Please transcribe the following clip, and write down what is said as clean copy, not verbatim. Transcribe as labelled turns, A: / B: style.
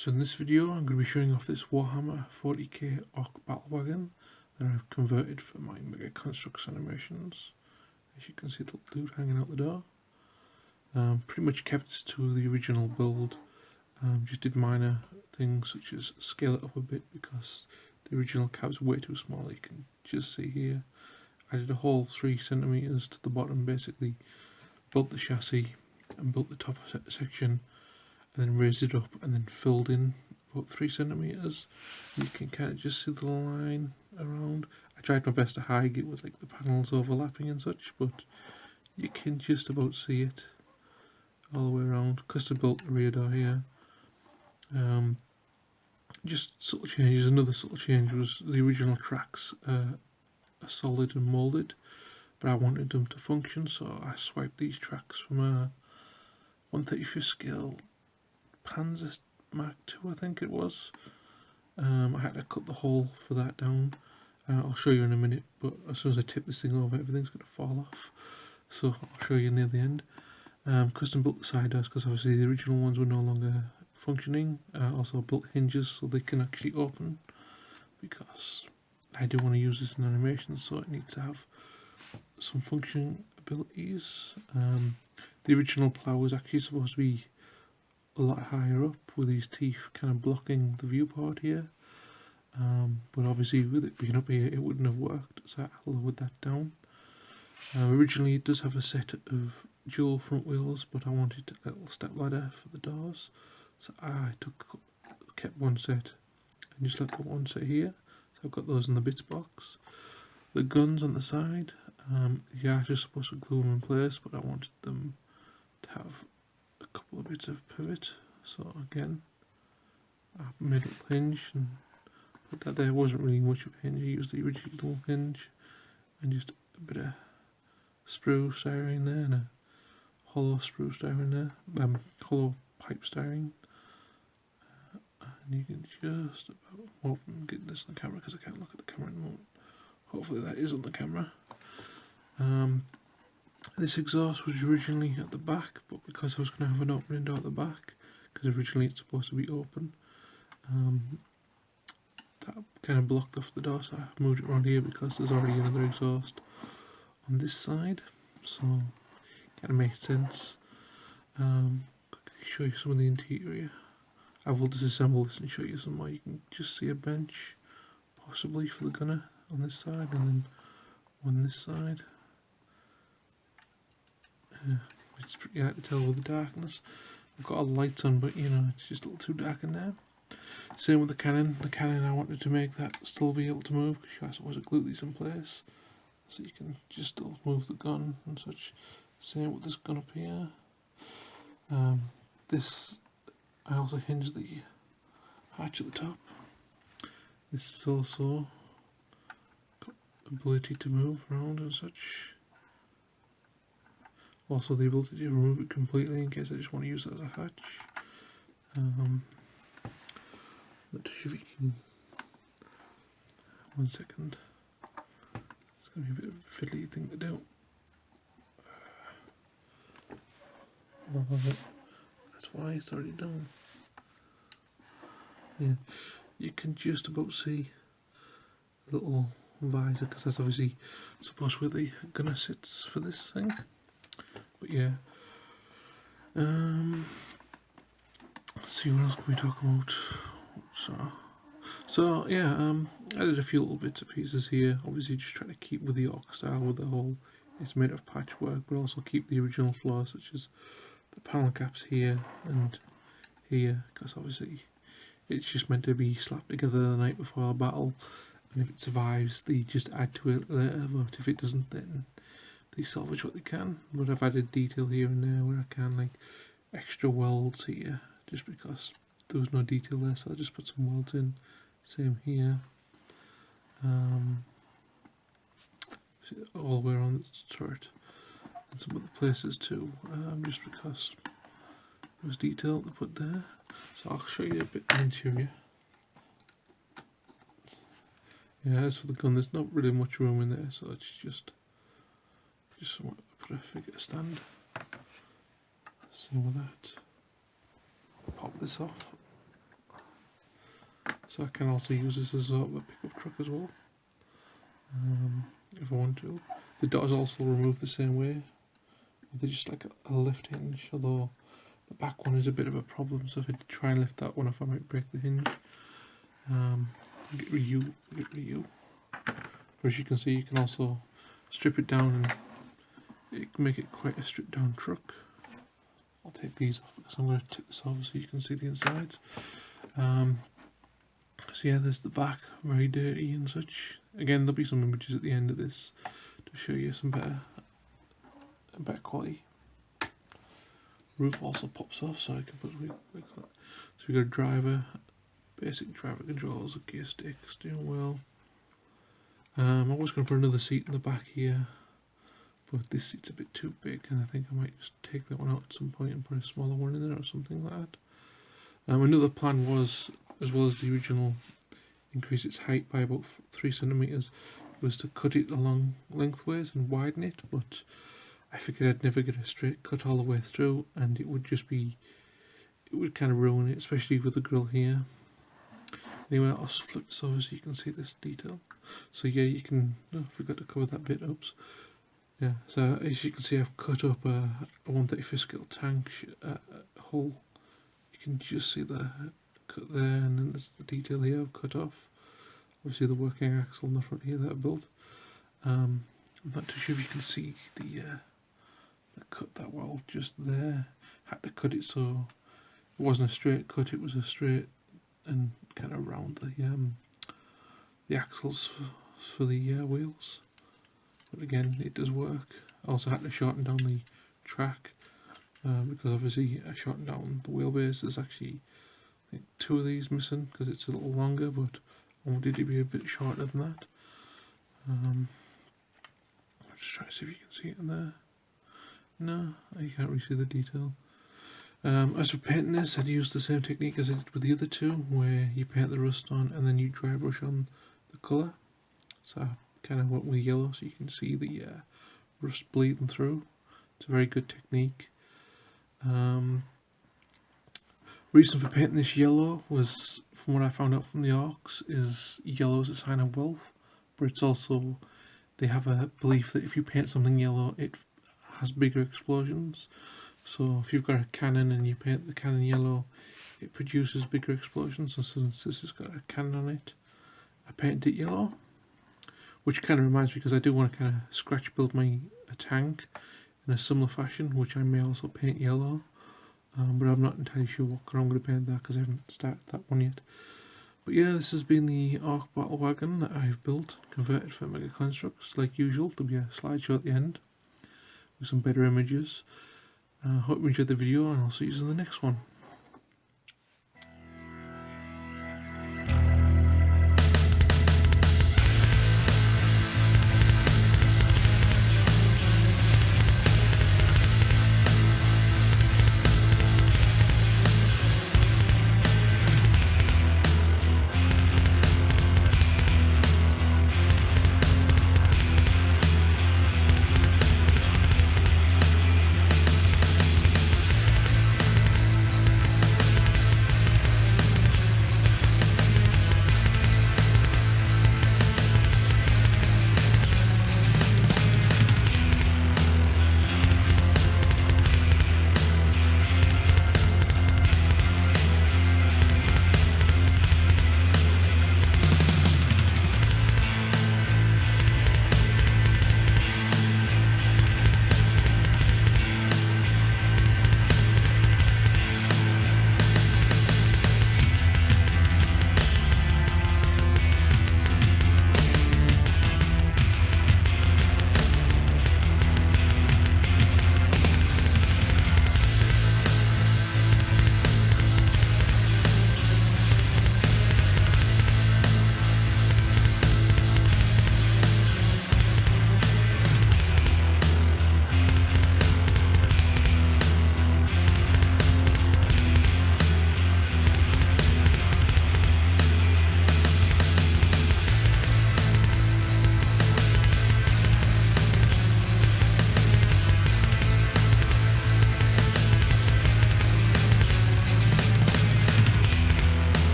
A: So in this video I'm going to be showing off this Warhammer 40k Ork Battlewagon that I've converted for my Mega Construx animations. As you can see, the loot hanging out the door. Pretty much kept this to the original build. Just did minor things such as scale it up a bit because the original cab's way too small. You can just see here I did a whole 3 centimeters to the bottom, basically built the chassis and built the top section and then raised it up and then filled in about 3 centimeters. You can kind of just see the line around. I tried my best to hide it with like the panels overlapping and such, but you can just about see it all the way around. Custom built the rear door here. Just subtle changes. Another subtle change was the original tracks are solid and moulded, but I wanted them to function, so I swiped these tracks from a 1/35 scale Panzer Mark II, I think it was. I had to cut the hole for that down. I'll show you in a minute, but as soon as I tip this thing over, everything's going to fall off. So I'll show you near the end. Custom built the side doors because obviously the original ones were no longer functioning. Also built hinges so they can actually open, because I do want to use this in animation, so it needs to have some functioning abilities. The original plough was actually supposed to be a lot higher up with these teeth kind of blocking the viewport here, but obviously with it being up here it wouldn't have worked, so I lowered that down. Originally it does have a set of dual front wheels, but I wanted a little step ladder for the doors, so I kept one set and just left the one set here. So I've got those in the bits box. The guns on the side, the arch is supposed to glue them in place, but I wanted them to have a couple of bits of pivot, so again I made a little hinge and put that there. Wasn't really much of a hinge, I used the original hinge and just a bit of sprue styrene there and a hollow sprue styrene there, hollow pipe styrene. And you can just about, well, I'm getting this on the camera because I can't look at the camera at the moment. Hopefully that is on the camera. This exhaust was originally at the back, but because I was going to have an opening door at the back, because originally it's supposed to be open, that kind of blocked off the door, so I moved it around here because there's already another exhaust on this side, so kind of makes sense. Show you some of the interior. I will disassemble this and show you some more. You can just see a bench, possibly for the gunner on this side, and then on this side. It's pretty hard to tell with the darkness. I've got all the lights on, but you know, it's just a little too dark in there. Same with the cannon. The cannon, I wanted to make that still be able to move, because you also want to glue these in place, so you can just still move the gun and such. Same with this gun up here. This, I also hinged the hatch at the top. This is also got ability to move around and such. Also the ability to remove it completely in case I just want to use it as a hatch. Not sure if you can. 1 second. It's going to be a bit of a fiddly thing to do. That's why it's already done. Yeah, you can just about see the little visor, because that's obviously supposed to be where the gunner sits for this thing. But yeah, let's see, what else can we talk about? So yeah, I did a few little bits and pieces here. Obviously, just trying to keep with the Ork style, with the whole it's made of patchwork, but also keep the original flaws, such as the panel caps here and here, because obviously it's just meant to be slapped together the night before a battle, and if it survives they just add to it later, but if it doesn't then they salvage what they can. But I've added detail here and there where I can, like extra welds here, just because there was no detail there, so I just put some welds in. Same here, all the way around the turret and some other places too, just because there was detail to put there. So I'll show you a bit of the interior. Yeah, as for the gun, there's not really much room in there, so it's just somewhere to put a figure stand. Same with that. Pop this off. so I can also use this as a pickup truck as well, if I want to. The doors also remove the same way. They're just like a lift hinge, although the back one is a bit of a problem, so if I try and lift that one off I might break the hinge. Get rid of you. But as you can see, you can also strip it down and make it quite a stripped down truck. I'll take these off because I'm going to tip this off so you can see the insides. So yeah, there's the back, very dirty and such. Again, there'll be some images at the end of this to show you some better quality. Roof also pops off, so I can put so we got a driver, basic driver controls, a gear stick, steering wheel. I was going to put another seat in the back here, but this seat's a bit too big, and I think I might just take that one out at some point and put a smaller one in there or something like that. Another plan was, as well as the original, increase its height by about 3 centimeters, was to cut it along lengthways and widen it, but I figured I'd never get a straight cut all the way through, and it would kind of ruin it, especially with the grill here. Anyway, I'll flip this over so you can see this detail. So yeah, you can, I forgot to cover that bit, oops. Yeah, so as you can see, I've cut up a 135 scale tank hull. You can just see the cut there, and then there's the detail here I've cut off. Obviously the working axle in the front here that I built. I'm not too sure if you can see the cut that well just there. Had to cut it so it wasn't a straight cut, it was a straight and kind of round the axles for the wheels. But again, it does work. I also had to shorten down the track because obviously I shortened down the wheelbase. There's actually, I think, 2 of these missing because it's a little longer, but I wanted it to be a bit shorter than that. I'm just trying to see if you can see it in there. No, you can't really see the detail. As for painting this, I'd used the same technique as I did with the other two, where you paint the rust on and then you dry brush on the colour. So I kind of went with yellow so you can see the rust bleeding through. It's a very good technique. Reason for painting this yellow was, from what I found out from the orcs, is yellow is a sign of wealth, but it's also, they have a belief that if you paint something yellow, it has bigger explosions. So if you've got a cannon and you paint the cannon yellow, it produces bigger explosions, and since this has got a cannon on it, I painted it yellow. Which kind of reminds me, because I do want to kind of scratch build a tank in a similar fashion, which I may also paint yellow. But I'm not entirely sure what colour I'm going to paint that because I haven't started that one yet. But yeah, this has been the Ork Battlewagon that I've built, converted for Mega Construx. Like usual, there'll be a slideshow at the end with some better images. Hope you enjoyed the video, and I'll see you in the next one.